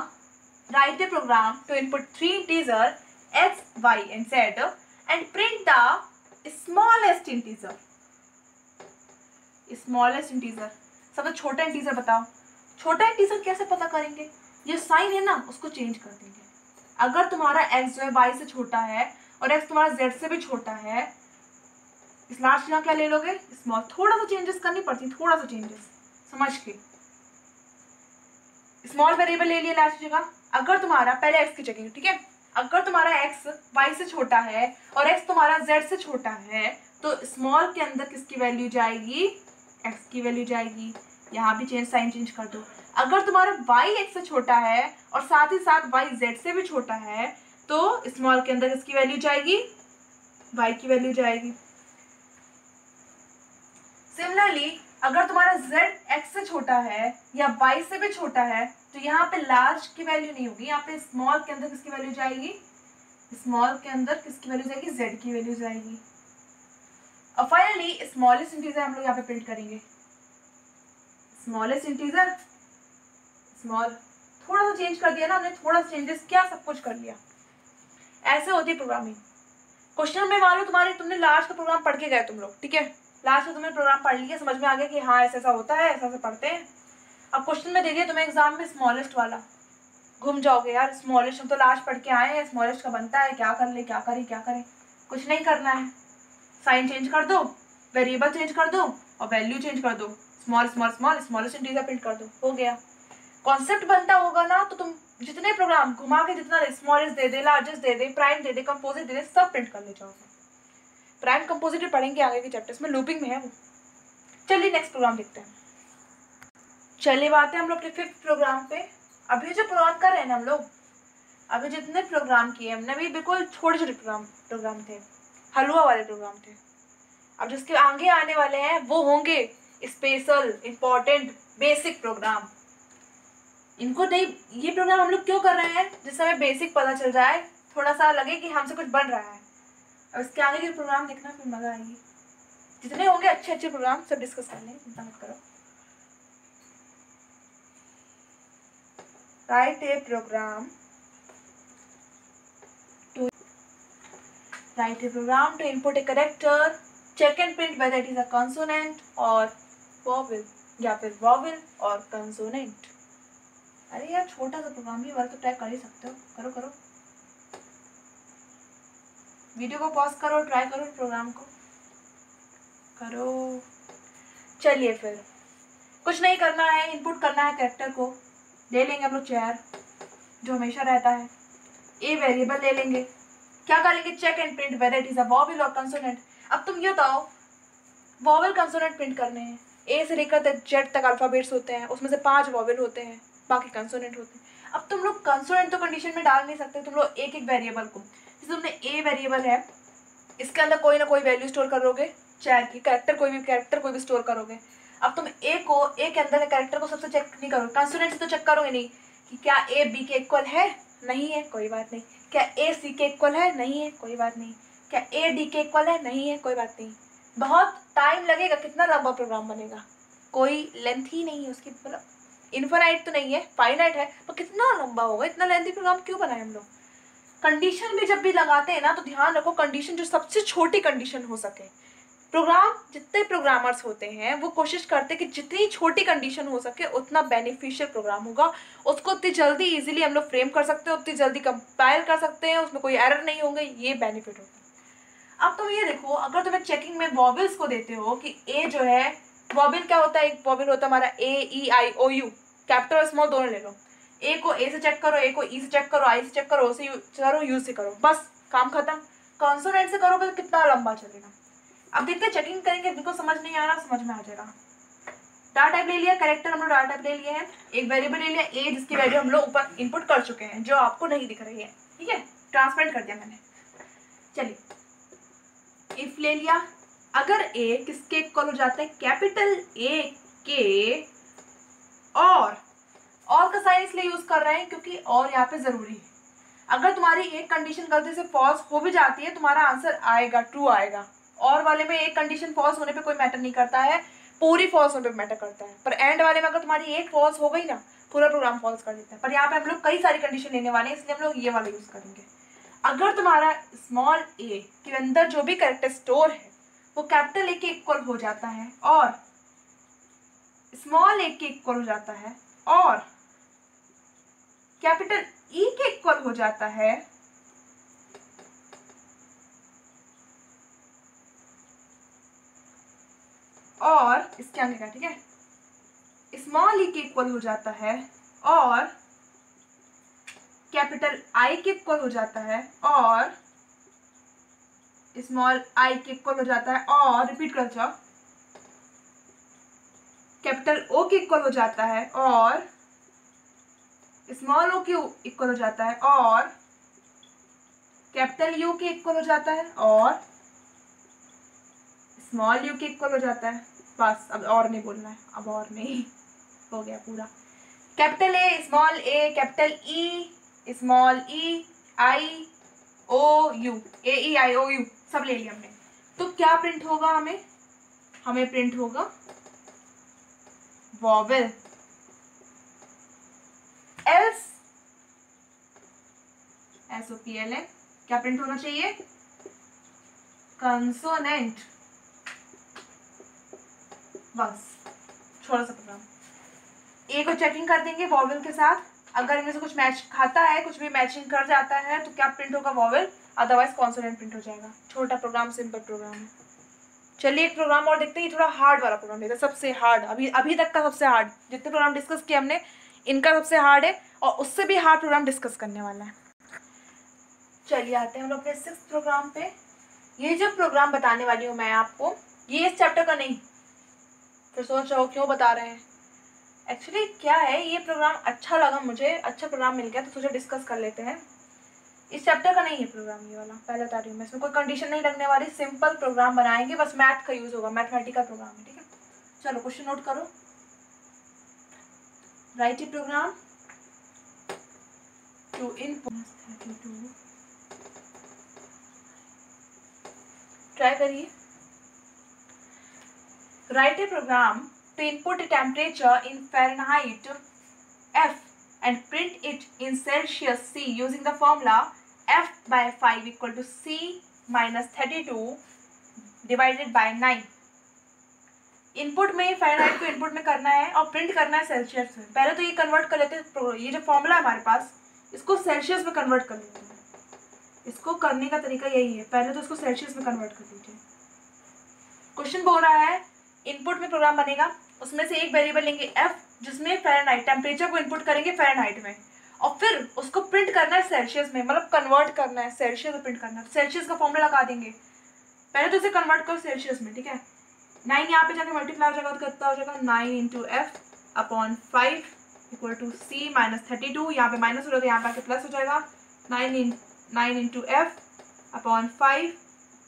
write a program to input 3 integer x, y and z and print the smallest integer, smallest integer, सबसे छोटा इंटीजर बताओ, छोटा इंटीजर कैसे पता करेंगे, ये साइन है ना उसको चेंज कर देंगे। अगर तुम्हारा x जो है y से छोटा है और x तुम्हारा z से भी छोटा है, इस लास्ट यहाँ क्या ले लोगे, स्मॉल, थोड़ा सा चेंजेस करनी पड़ती, थोड़ा सा चेंजेस समझ के, स्मॉल वेरिएबल ले लिया लास्ट जगह। अगर तुम्हारा पहले x की चेकिंग, ठीक है, अगर तुम्हारा x y से छोटा है और x तुम्हारा z से छोटा है तो स्मॉल के अंदर किसकी वैल्यू जाएगी, x की वैल्यू जाएगी, यहाँ भी साइन चेंज कर दो। अगर तुम्हारा y x से छोटा है और साथ ही साथ y z से भी छोटा है तो स्मॉल के अंदर किसकी वैल्यू जाएगी, y की वैल्यू जाएगी। सिमिलरली अगर तुम्हारा z x से छोटा है या y से भी छोटा है तो यहाँ पे लार्ज की वैल्यू नहीं होगी, यहाँ पे स्मॉल के अंदर किसकी वैल्यू जाएगी, स्मॉल के अंदर किसकी वैल्यू जाएगी, z की वैल्यू जाएगी। और फाइनली स्मॉलेस्ट इंटीजर हम लोग यहाँ पे प्रिंट करेंगे, स्मॉलेस्ट इंटीजर स्मॉल, थोड़ा सा चेंज कर दिया ना हमने, थोड़ा सा चेंजेस क्या सब कुछ कर लिया। ऐसे होती है प्रोग्रामिंग। क्वेश्चन में मान लो तुमने लार्ज का प्रोग्राम पढ़ के गए तुम लोग, ठीक है, लास्ट में तुमने प्रोग्राम पढ़ लिया, समझ में आ गया कि हाँ ऐसा ऐसा होता है, ऐसा ऐसा पढ़ते हैं। अब क्वेश्चन में दे दिया तुम्हें एग्जाम में स्मॉलेस्ट वाला, घूम जाओगे यार, स्मॉलेस्ट हम तो लास्ट पढ़ के आए हैं, स्मॉलेस्ट का बनता है, क्या कर ले, क्या करें, कुछ नहीं करना है, साइन चेंज कर दो, वेरिएबल चेंज कर दो और वैल्यू चेंज कर दो, small small small smallest integer print कर दो, हो गया। कॉन्सेप्ट बनता होगा ना तो तुम जितने प्रोग्राम घुमा के जितना स्मॉलेस्ट दे दे, लार्जेस्ट दे दे, प्राइम दे दे, कंपोजिट दे दे, सब प्रिंट कर ले जाओगे। प्राइम कंपोजिट पढ़ेंगे आगे के चैप्टर्स में, लूपिंग में है वो। चलिए नेक्स्ट प्रोग्राम देखते हैं। चलिए बात है हम लोग के 5th प्रोग्राम पे। अभी जो प्रोग्राम कर रहे हैं ना हम लोग, अभी जितने प्रोग्राम किए हमने, अभी बिल्कुल छोटे छोटे प्रोग्राम थे, हलवा वाले प्रोग्राम थे। अब जिसके आगे आने वाले हैं वो होंगे स्पेशल, इंपॉर्टेंट, बेसिक प्रोग्राम। इनको नहीं, ये प्रोग्राम हम लोग क्यों कर रहे हैं, जिससे हमें बेसिक पता चल जाए, थोड़ा सा लगे कि हमसे कुछ बन रहा है। अब इसके आगे के प्रोग्राम देखना, फिर मजा आएगी। जितने होंगे अच्छे अच्छे प्रोग्राम सब डिस्कस कर लेंगे, चिंता मत करो। Write a program to input a character, check and print whether it is a consonant और वॉवेल, या फिर वॉवेल और कंसोनेंट। अरे यार छोटा सा प्रोग्राम ही वाला तो ट्राई कर ही सकते हो, करो करो, वीडियो को पॉज करो, ट्राई करो प्रोग्राम को करो। चलिए फिर कुछ नहीं करना है, इनपुट करना है कैरेक्टर को, ले लेंगे हम लोग चेयर जो हमेशा रहता है, ए वेरिएबल ले लेंगे, क्या करेंगे, check and print whether it is a vowel और कंसोनेंट। अब तुम ये बताओ, वॉवेल कंसोनेंट प्रिंट करने हैं, ए से लेकर जेड तक अल्फाबेट्स होते हैं, उसमें से 5 वॉवेल होते हैं, बाकी कंसोनेंट होते हैं। अब तुम लोग कंसोनेंट तो कंडीशन में डाल नहीं सकते, तुम लोग एक एक वेरिएबल को, जैसे तुमने ए वेरिएबल है, इसके अंदर कोई ना कोई वैल्यू स्टोर करोगे, चेयर की कैरेक्टर कोई भी स्टोर करोगे। अब तुम ए के अंदर के कैरेक्टर को सबसे चेक नहीं करोगे, कंसोनेंट से तो चेक करोगे नहीं कि क्या ए बी के इक्वल है, नहीं है, कोई बात नहीं, क्या ए सी के इक्वल है, नहीं है, कोई बात नहीं, क्या ए डी के इक्वल है, नहीं है, कोई बात नहीं। बहुत टाइम लगेगा, कितना लंबा प्रोग्राम बनेगा, कोई लेंथ ही नहीं है उसकी, मतलब इनफाइनाइट तो नहीं है, फाइनाइट है, तो कितना लंबा होगा, इतना लेंथी प्रोग्राम क्यों बनाए हम लोग। कंडीशन भी जब भी लगाते हैं ना तो ध्यान रखो कंडीशन जो सबसे छोटी कंडीशन हो सके। प्रोग्राम, जितने प्रोग्रामर्स होते हैं वो कोशिश करते हैं कि जितनी छोटी कंडीशन हो सके उतना बेनिफिशियल प्रोग्राम होगा, उसको उतनी जल्दी इजीली हम लोग फ्रेम कर सकते हैं, उतनी जल्दी कंपाइल कर सकते हैं, उसमें कोई एरर नहीं होंगे, ये बेनिफिट होगा। अब तुम ये देखो, अगर तुम्हें चेकिंग में वॉवेल्स को देते हो कि ए जो है, वॉवेल क्या होता है, एक वॉवेल होता है हमारा ए E I O you, capital और स्मॉल दोनों ले लो, ए को ए से चेक करो, ए को ई से चेक करो, आई से चेक करो, ओ से करो, यू से करो, बस काम खत्म। कॉन्सोनेंट से करोगे तो कितना लंबा चलेगा। अब देखते हैं, चेकिंग करेंगे, बिल्कुल समझ नहीं आ रहा, समझ में आ जाएगा। डाटा टाइप ले लिया, कैरेक्टर हम लोग डाटा टाइप ले लिए हैं, एक वेरिएबल ले लिया ए जिसकी वैल्यू हम लोग ऊपर इनपुट कर चुके हैं, जो आपको नहीं दिख रही है, ठीक है, ट्रांसपेरेंट कर दिया मैंने। चलिए इफ ले लिया, अगर ए किसके इक्वल हो जाता है, कैपिटल ए के, और का साइन इसलिए यूज कर रहे हैं क्योंकि और यहाँ पे जरूरी है। अगर तुम्हारी एक कंडीशन गलती से फॉल्स हो भी जाती है, तुम्हारा आंसर आएगा, ट्रू आएगा। और वाले में एक कंडीशन फॉल्स होने पे कोई मैटर नहीं करता है, पूरी फॉल्स होने पे मैटर करता है। पर एंड वाले में अगर तुम्हारी एक फॉल्स हो गई ना, पूरा प्रोग्राम फॉल्स कर देता है। पर यहाँ पे हम लोग कई सारी कंडीशन लेने वाले हैं, इसलिए हम लोग ये वाला यूज करेंगे। अगर तुम्हारा स्मॉल ए के अंदर जो भी कैरेक्टर स्टोर है वो कैपिटल ए के इक्वल हो जाता है, और स्मॉल ए के इक्वल हो जाता है, और कैपिटल ई के इक्वल हो जाता है, और इसके आगे का, ठीक है, स्मॉल ई के इक्वल हो जाता है, और कैपिटल आई के इक्वल हो जाता है, और स्मॉल आई के इक्वल हो जाता है, और रिपीट कर जाओ, कैपिटल ओ के इक्वल हो जाता है, और स्मॉल ओ के इक्वल हो जाता है, और कैपिटल यू के इक्वल हो जाता है, और स्मॉल यू के इक्वल हो जाता है। बस अब और नहीं बोलना है, अब और नहीं, हो गया पूरा। Capital A, small A, capital E, small E, I O U, A E I O U सब ले लिया हमने। तो क्या प्रिंट होगा हमें प्रिंट होगा वॉवेल, एल्स SOPLN क्या प्रिंट होना चाहिए, कंसोनेंट। बस छोटा सा प्रोग्राम, ए को चेकिंग कर देंगे वॉवेल के साथ, अगर इनमें से कुछ मैच खाता है, कुछ भी मैचिंग कर जाता है तो क्या प्रिंट होगा वॉवेल, अदरवाइज कॉन्सोनेंट प्रिंट हो जाएगा। छोटा प्रोग्राम, सिंपल प्रोग्राम है। चलिए एक प्रोग्राम और देखते हैं, थोड़ा हार्ड वाला प्रोग्राम देखते हैं, सबसे हार्ड अभी तक का सबसे हार्ड, जितने प्रोग्राम डिस्कस किए हमने इनका सबसे हार्ड है, और उससे भी हार्ड प्रोग्राम डिस्कस करने वाला है। चलिए आते हैं हम लोग अपने 6th प्रोग्राम पे। ये जो प्रोग्राम बताने वाली हूँ मैं आपको, ये इस चैप्टर का नहीं, फिर सोच रहे हो क्यों बता रहे हैं। एक्चुअली क्या है, ये प्रोग्राम अच्छा लगा मुझे, अच्छा प्रोग्राम मिल गया तो सोचा डिस्कस कर लेते हैं। इस चैप्टर का नहीं है प्रोग्राम ये वाला, पहले बता रही हूँ मैं, इसमें कोई कंडीशन नहीं लगने वाली, सिंपल प्रोग्राम बनाएंगे, बस मैथ का यूज होगा, मैथमेटिकल प्रोग्राम है, ठीक है। चलो क्वेश्चन नोट करो, write a program to input, try करिए। Write a program to input temperature in Fahrenheit F and print it in Celsius C using the formula F/5 equal to C minus 32 divided by 9। Input में फ़ारेनहाइट को इनपुट में करना है और प्रिंट करना है सेल्सियस में। पहले तो ये कन्वर्ट कर लेते हैं, ये जो फॉर्मूला है हमारे पास, इसको सेल्सियस में कन्वर्ट कर लेते हैं। इसको करने का तरीका यही है, पहले तो इसको सेल्सियस में कन्वर्ट कर लीजिए। क्वेश्चन बोल रहा है इनपुट में प्रोग्राम बनेगा, उसमें से एक वेरिएबल लेंगे F, जिसमें फ़ारेनहाइट टेम्परेचर को इनपुट करेंगे फ़ारेनहाइट में, और फिर उसको प्रिंट करना है सेल्सियस में, मतलब कन्वर्ट करना है, सेल्सियस में प्रिंट करना है। सेल्सियस का फॉर्मूला लगा देंगे, पहले तो इसे कन्वर्ट करो सेल्सियस में, ठीक है। 9 यहाँ पे जाकर मल्टीप्लाई हो जाएगा तो कितना हो जाएगा, 9 × F/5 equal to C minus 32, यहाँ पे माइनस हो जाएगा, यहाँ पे आके प्लस हो जाएगा, 9 × F/5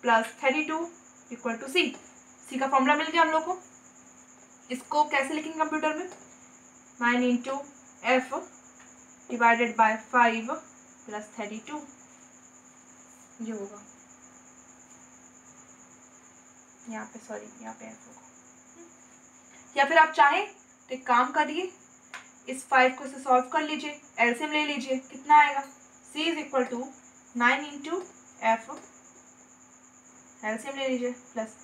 plus 32 equal to C। C का फॉर्मूला मिल गया हम लोग को। इसको कैसे लिखेंगे कंप्यूटर में, 9 × F डिवाइडेड बाय 5 प्लस 32, ये होगा यहाँ पे, सॉरी यहाँ पे F होगा। या फिर आप चाहें तो एक काम करिए, इस 5 को से सॉल्व कर लीजिए, एलसीएम ले लीजिए, कितना आएगा, C is equal to 9 × F, LCM ले लीजिए, प्लस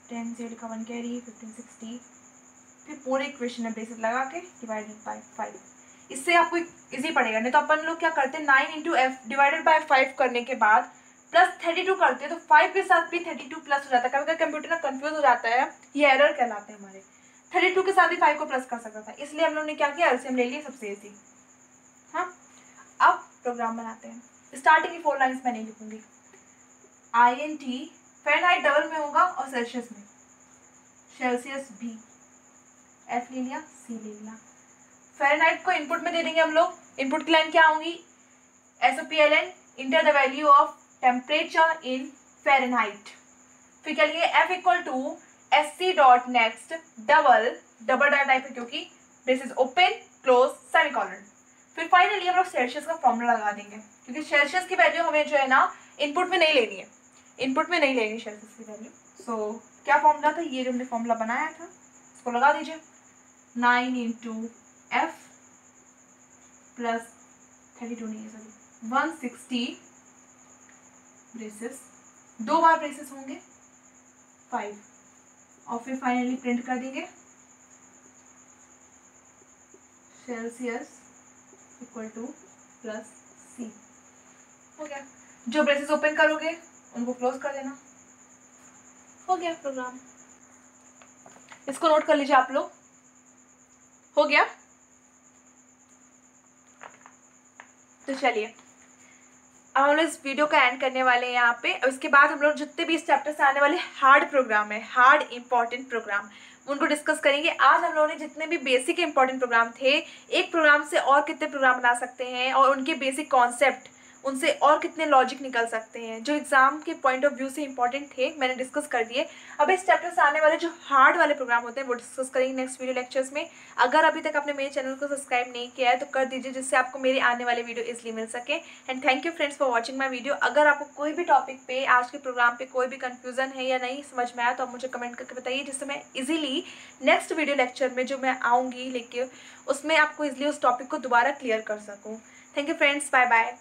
10Z का 1 कैरी 1560, फिर पूरे इक्वेशन में ब्रेसेस लगा के डिवाइडेड बाय 5। इससे आपको इजी पड़ेगा, नहीं तो अपन लोग क्या करते हैं, 9 × F डिवाइडेड बाय 5 करने के बाद प्लस 32 करते हैं, तो 5 के साथ भी 32 प्लस हो जाता है। कभी कभी कंप्यूटर ना कंफ्यूज हो जाता है, ये एरर कहलाते हैं हमारे। 32 के साथ भी 5 को प्लस कर सकता था, इसलिए हम लोग ने क्या किया, एलसीएम ले लिया, सबसे इजी। हाँ, अब प्रोग्राम बनाते हैं। स्टार्टिंग की 4 लाइन्स मैं नहीं लिखूंगी, INT फ़ारेनहाइट डबल में होगा और सेल्सियस में, सेल्सियस भी, F ले लिया, C ले लिया। फ़ारेनहाइट को इनपुट में दे देंगे हम लोग, इनपुट की लाइन क्या होंगी, SOPLN enter the value of temperature in Fahrenheit. फिर क्या लिखेंगे, F equal to SC dot next double dot type है क्योंकि ब्रेसेस ओपन क्लोज सेमीकोलन। फिर फाइनली हम लोग सेल्सियस का फॉर्मूला लगा देंगे, क्योंकि सेल्सियस की वैल्यू हमें जो है ना इनपुट में नहीं लेनी है, इनपुट में नहीं लेनी सेल्सियस की वैल्यू। सो क्या फॉर्मूला था, ये जो हमने फॉर्मूला बनाया था इसको लगा दीजिए, 9 × F प्लस 32 नहीं है सॉरी 160 ब्रेसेस, 2 बार ब्रेसेस होंगे 5, और फिर फाइनली प्रिंट कर देंगे Celsius equal to plus C। हो गया, जो ब्रेसेस ओपन करोगे उनको क्लोज कर देना, हो गया प्रोग्राम। इसको नोट कर लीजिए आप लोग, हो गया। तो चलिए अब हम लोग इस वीडियो का एंड करने वाले हैं यहाँ पे। उसके बाद हम लोग जितने भी इस चैप्टर से आने वाले हार्ड प्रोग्राम है, हार्ड इंपॉर्टेंट प्रोग्राम, उनको डिस्कस करेंगे। आज हम लोगों ने जितने भी बेसिक इंपॉर्टेंट प्रोग्राम थे, एक प्रोग्राम से और कितने प्रोग्राम बना सकते हैं और उनके बेसिक कॉन्सेप्ट, उनसे और कितने लॉजिक निकल सकते हैं, जो एग्जाम के पॉइंट ऑफ व्यू से इंपॉर्टेंट थे मैंने डिस्कस कर दिए। अब इस चैप्टर से आने वाले जो हार्ड वाले प्रोग्राम होते हैं वो डिस्कस करेंगे नेक्स्ट वीडियो लेक्चर्स में। अगर अभी तक आपने मेरे चैनल को सब्सक्राइब नहीं किया है तो कर दीजिए, जिससे आपको मेरे आने वाले वीडियो इजीली मिल सके। And thank you friends for watching my video. अगर आपको कोई भी टॉपिक पे, आज के प्रोग्राम पे कोई भी कन्फ्यूजन है या नहीं समझ में आया तो आप मुझे कमेंट करके बताइए, जिससे मैं इजीली नेक्स्ट वीडियो लेक्चर में जो मैं आऊँगी लेके उसमें आपको इजीली उस टॉपिक को दोबारा क्लियर कर सकूँ। Thank you friends, bye bye.